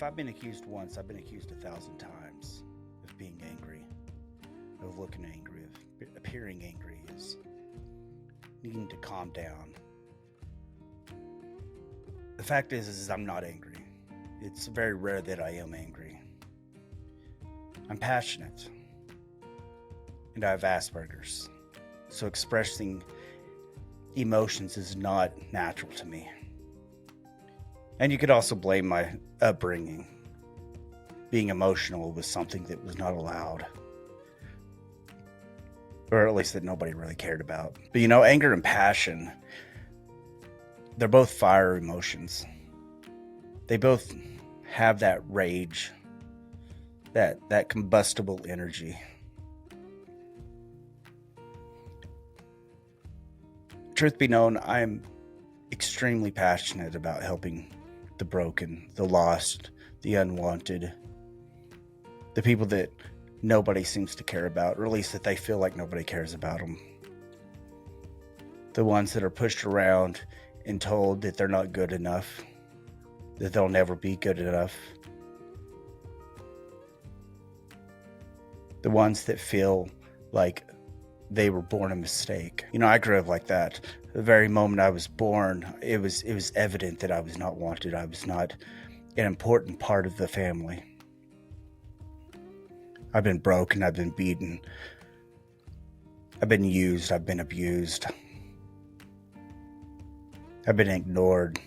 I've been accused once, I've been accused 1,000 times of being angry, of looking angry, of appearing angry, is needing to calm down. The fact is I'm not angry. It's very rare that I am angry. I'm passionate, and I have Asperger's, so expressing emotions is not natural to me. And you could also blame my upbringing. Being emotional was something that was not allowed, or at least that nobody really cared about. But anger and passion, they're both fire emotions. They both have that rage, that combustible energy. Truth be known, I'm extremely passionate about helping the broken, the lost, the unwanted, the people that nobody seems to care about, or at least that they feel like nobody cares about them. The ones that are pushed around and told that they're not good enough, that they'll never be good enough. The ones that feel like they were born a mistake. I grew up like that. The very moment I was born, it was evident that I was not wanted. I was not an important part of the family. I've been broken, I've been beaten, I've been used, I've been abused, I've been ignored.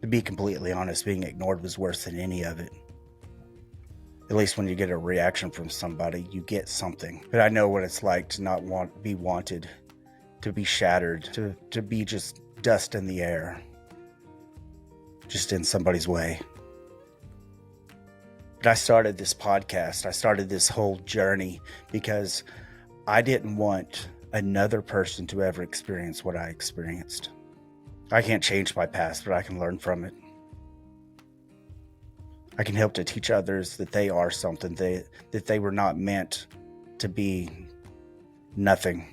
To be completely honest, being ignored was worse than any of it. At least when you get a reaction from somebody, you get something. But I know what it's like to not be wanted, to be shattered, to be just dust in the air, just in somebody's way. But I started this podcast, I started this whole journey because I didn't want another person to ever experience what I experienced. I can't change my past, but I can learn from it. I can help to teach others that they are something, that they were not meant to be nothing,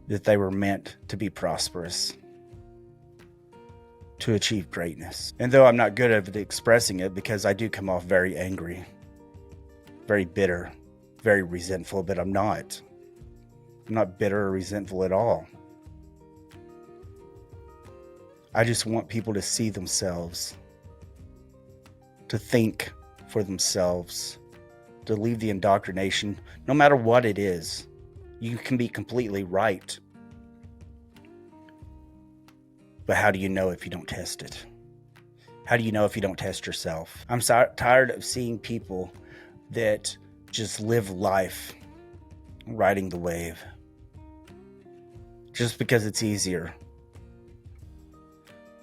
that they were meant to be prosperous, to achieve greatness. And though I'm not good at expressing it, because I do come off very angry, very bitter, very resentful, but I'm not bitter or resentful at all. I just want people to see themselves, to think for themselves, to leave the indoctrination. No matter what it is, you can be completely right. But how do you know if you don't test it? How do you know if you don't test yourself? I'm tired of seeing people that just live life riding the wave just because it's easier.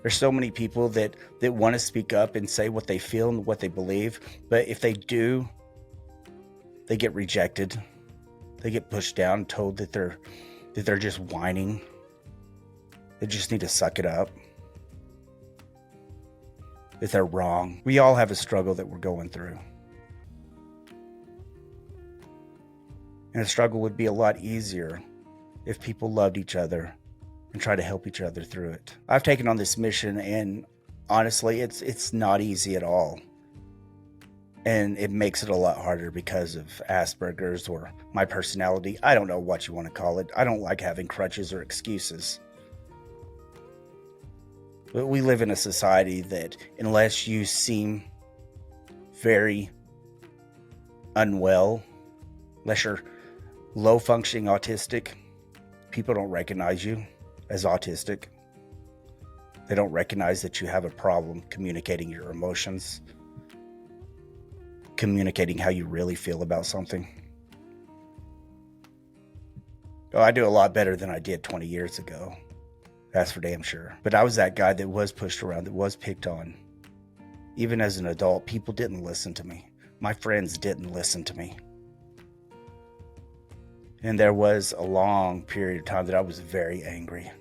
There's so many people that want to speak up and say what they feel and what they believe, but if they do, they get rejected. They get pushed down, told that they're just whining. They just need to suck it up. That they're wrong. We all have a struggle that we're going through. And the struggle would be a lot easier if people loved each other and try to help each other through it. I've taken on this mission, and honestly, it's not easy at all. And it makes it a lot harder because of Asperger's or my personality. I don't know what you want to call it. I don't like having crutches or excuses. But we live in a society that unless you seem very unwell, unless you're low-functioning autistic, people don't recognize you as autistic. They don't recognize that you have a problem communicating your emotions, communicating how you really feel about something. Oh, I do a lot better than I did 20 years ago. That's for damn sure. But I was that guy that was pushed around, that was picked on. Even as an adult, people didn't listen to me. My friends didn't listen to me. And there was a long period of time that I was very angry.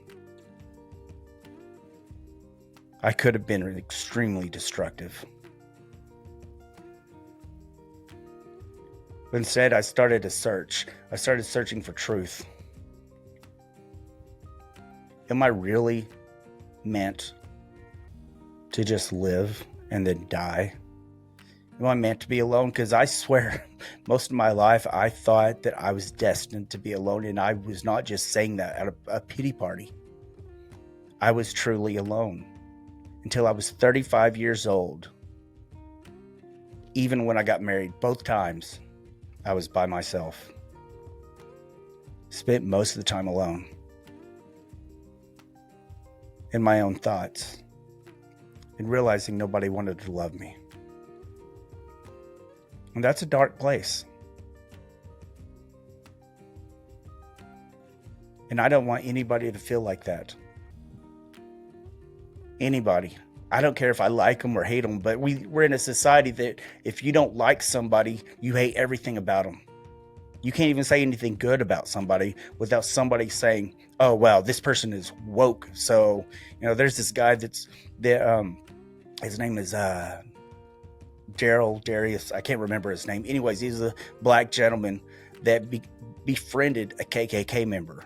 I could have been extremely destructive. But instead, I started to search. I started searching for truth. Am I really meant to just live and then die? Am I meant to be alone? Because I swear, most of my life, I thought that I was destined to be alone, and I was not just saying that at a pity party. I was truly alone until I was 35 years old. Even when I got married, both times, I was by myself. Spent most of the time alone. In my own thoughts. And realizing nobody wanted to love me. And that's a dark place. And I don't want anybody to feel like that. Anybody. I don't care if I like them or hate them, but we're in a society that if you don't like somebody, you hate everything about them. You can't even say anything good about somebody without somebody saying, oh, well, this person is woke. So, there's this guy his name is Darius. I can't remember his name. Anyways, he's a black gentleman that befriended a KKK member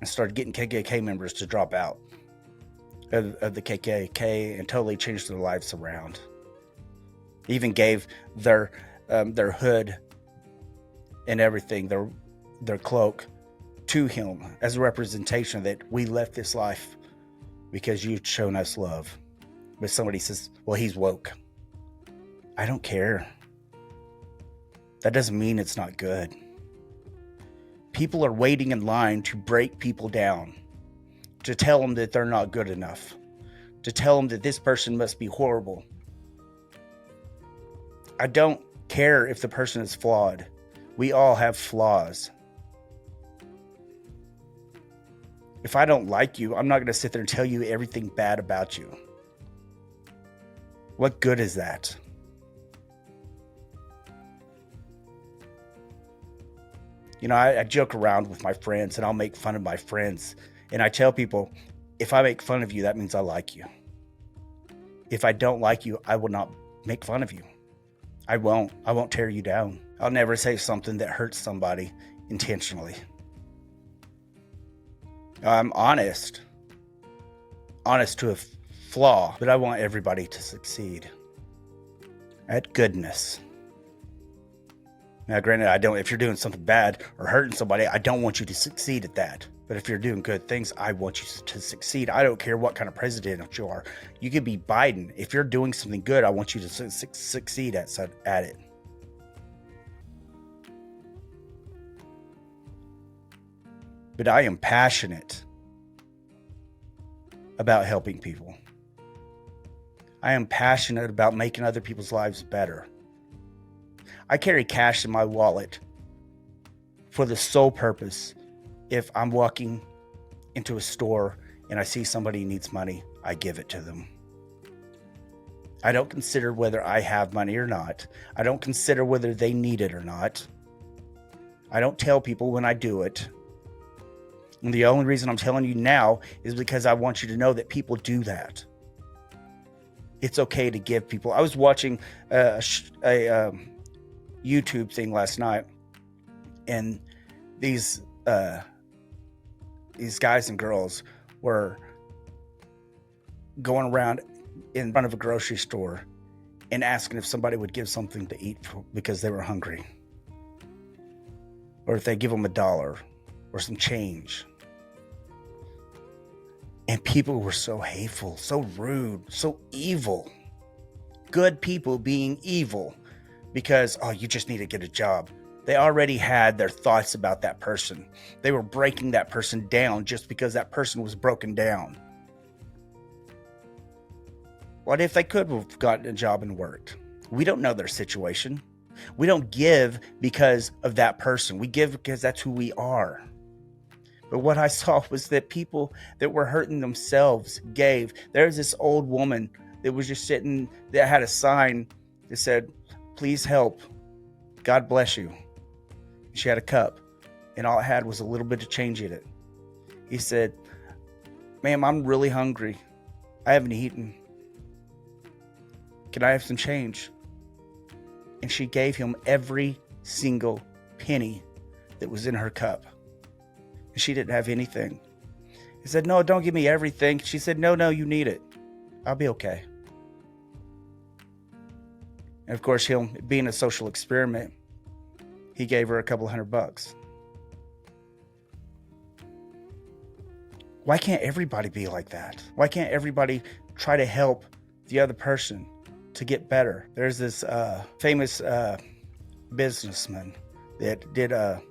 and started getting KKK members to drop out of the KKK and totally changed their lives around. He even gave their hood and everything, their cloak, to him as a representation that we left this life because you've shown us love. But somebody says, well, he's woke. I don't care. That doesn't mean it's not good. People are waiting in line to break people down, to tell them that they're not good enough, to tell them that this person must be horrible. I don't care if the person is flawed. We all have flaws. If I don't like you, I'm not going to sit there and tell you everything bad about you. What good is that? I joke around with my friends and I'll make fun of my friends. And I tell people, if I make fun of you, that means I like you. If I don't like you, I will not make fun of you. I won't tear you down. I'll never say something that hurts somebody intentionally. I'm honest to a flaw, but I want everybody to succeed at goodness. Now, granted, if you're doing something bad or hurting somebody, I don't want you to succeed at that. But if you're doing good things, I want you to succeed. I don't care what kind of president you are. You could be Biden. If you're doing something good, I want you to succeed at it. But I am passionate about helping people. I am passionate about making other people's lives better. I carry cash in my wallet for the sole purpose. If I'm walking into a store and I see somebody who needs money, I give it to them. I don't consider whether I have money or not. I don't consider whether they need it or not. I don't tell people when I do it. And the only reason I'm telling you now is because I want you to know that people do that. It's okay to give people. I was watching a YouTube thing last night, and these guys and girls were going around in front of a grocery store and asking if somebody would give something to eat because they were hungry, or if they give them $1 or some change. And people were so hateful, so rude, so evil. Good people being evil because, you just need to get a job. They already had their thoughts about that person. They were breaking that person down just because that person was broken down. What if they could have gotten a job and worked? We don't know their situation. We don't give because of that person. We give because that's who we are. But what I saw was that people that were hurting themselves gave. There's this old woman that was just sitting, that had a sign that said, "Please help. God bless you." She had a cup, and all it had was a little bit of change in it. He said, "Ma'am, I'm really hungry. I haven't eaten. Can I have some change?" And she gave him every single penny that was in her cup. And she didn't have anything. He said, "No, don't give me everything." She said, No, you need it. I'll be okay." And of course, him being a social experiment, he gave her a couple $100. Why can't everybody be like that? Why can't everybody try to help the other person to get better? There's this famous businessman that did a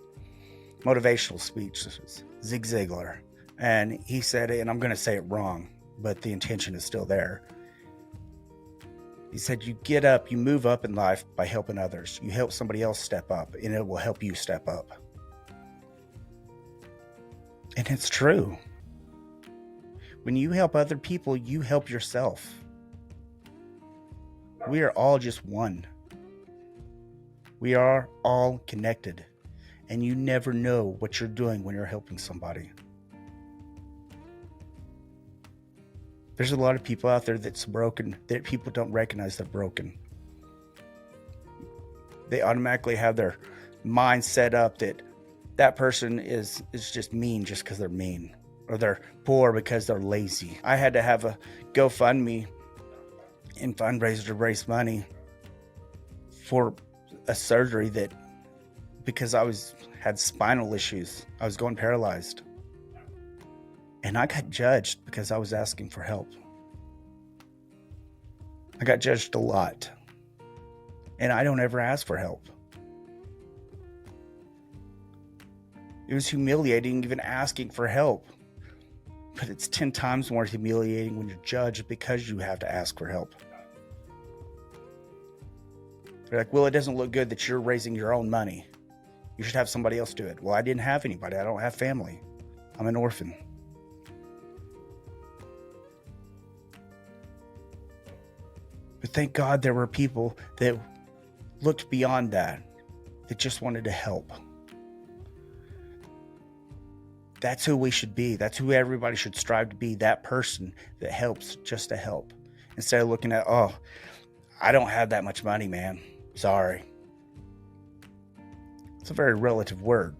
motivational speech, Zig Ziglar. And he said, and I'm going to say it wrong, but the intention is still there. He said, you get up, you move up in life by helping others. You help somebody else step up, and it will help you step up. And it's true. When you help other people, you help yourself. We are all just one. We are all connected. And you never know what you're doing when you're helping somebody. There's a lot of people out there that's broken, that people don't recognize they're broken. They automatically have their mind set up that that person is just mean just because they're mean, or they're poor because they're lazy. I had to have a GoFundMe and fundraiser to raise money for a surgery that, because I had spinal issues, I was going paralyzed. And I got judged because I was asking for help. I got judged a lot. And I don't ever ask for help. It was humiliating even asking for help. But it's 10 times more humiliating when you're judged because you have to ask for help. They're like, well, it doesn't look good that you're raising your own money. You should have somebody else do it. Well, I didn't have anybody. I don't have family. I'm an orphan. But thank God there were people that looked beyond that just wanted to help. That's who we should be. That's who everybody should strive to be, that person that helps just to help. Instead of looking at, oh, I don't have that much money, man. Sorry. It's a very relative word.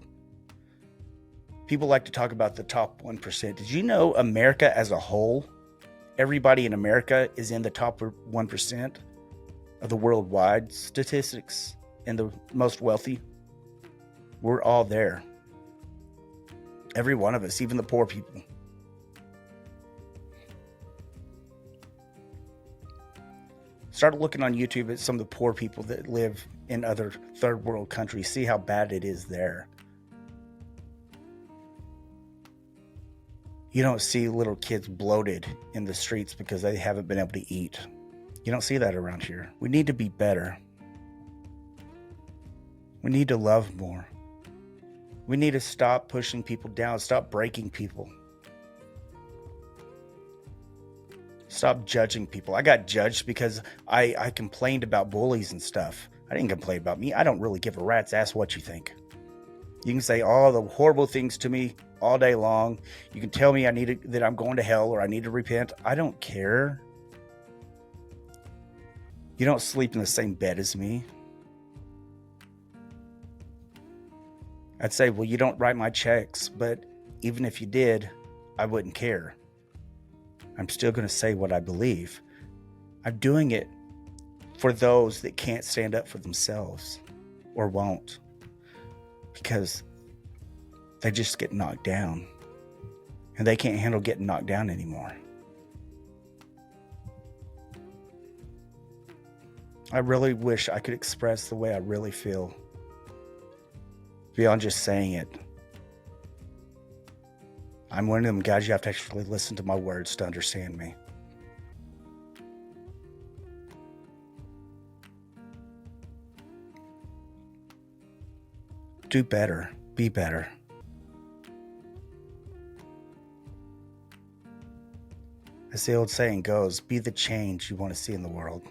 People like to talk about the top 1%. Did you know America as a whole, everybody in America is in the top 1% of the worldwide statistics and the most wealthy? We're all there. Every one of us, even the poor people. Start looking on YouTube at some of the poor people that live in other third world countries. See how bad it is there. You don't see little kids bloated in the streets because they haven't been able to eat. You don't see that around here. We need to be better. We need to love more. We need to stop pushing people down, stop breaking people. Stop judging people. I got judged because I complained about bullies and stuff. I didn't complain about me. I don't really give a rat's ass what you think. You can say all the horrible things to me all day long. You can tell me that I'm going to hell or I need to repent. I don't care. You don't sleep in the same bed as me. I'd say, well, you don't write my checks, but even if you did, I wouldn't care. I'm still going to say what I believe. I'm doing it for those that can't stand up for themselves or won't, because they just get knocked down and they can't handle getting knocked down anymore. I really wish I could express the way I really feel beyond just saying it. I'm one of them guys you have to actually listen to my words to understand me. Do better. Be better. As the old saying goes, be the change you want to see in the world.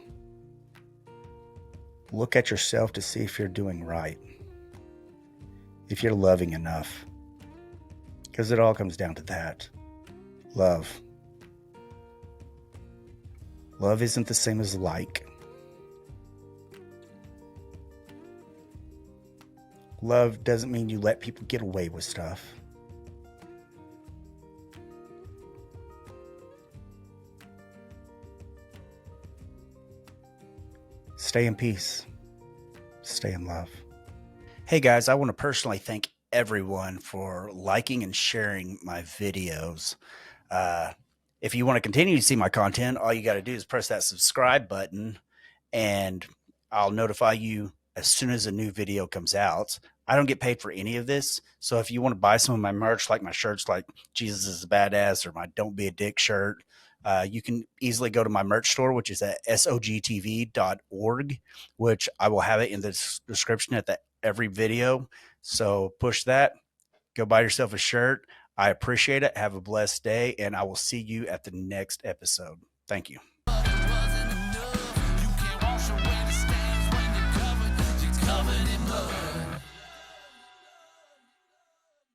Look at yourself to see if you're doing right. If you're loving enough. Because it all comes down to that. Love. Love isn't the same as like. Love doesn't mean you let people get away with stuff. Stay in peace. Stay in love. Hey guys, I want to personally thank everyone for liking and sharing my videos. Uh, if you want to continue to see my content, all you got to do is press that subscribe button and I'll notify you as soon as a new video comes out. I don't get paid for any of this. So if you want to buy some of my merch, like my shirts, like Jesus is a Badass or my Don't Be a Dick shirt, you can easily go to my merch store, which is at SOGtv.org, which I will have it in the description at every video. So push that, go buy yourself a shirt. I appreciate it. Have a blessed day, and I will see you at the next episode. Thank you.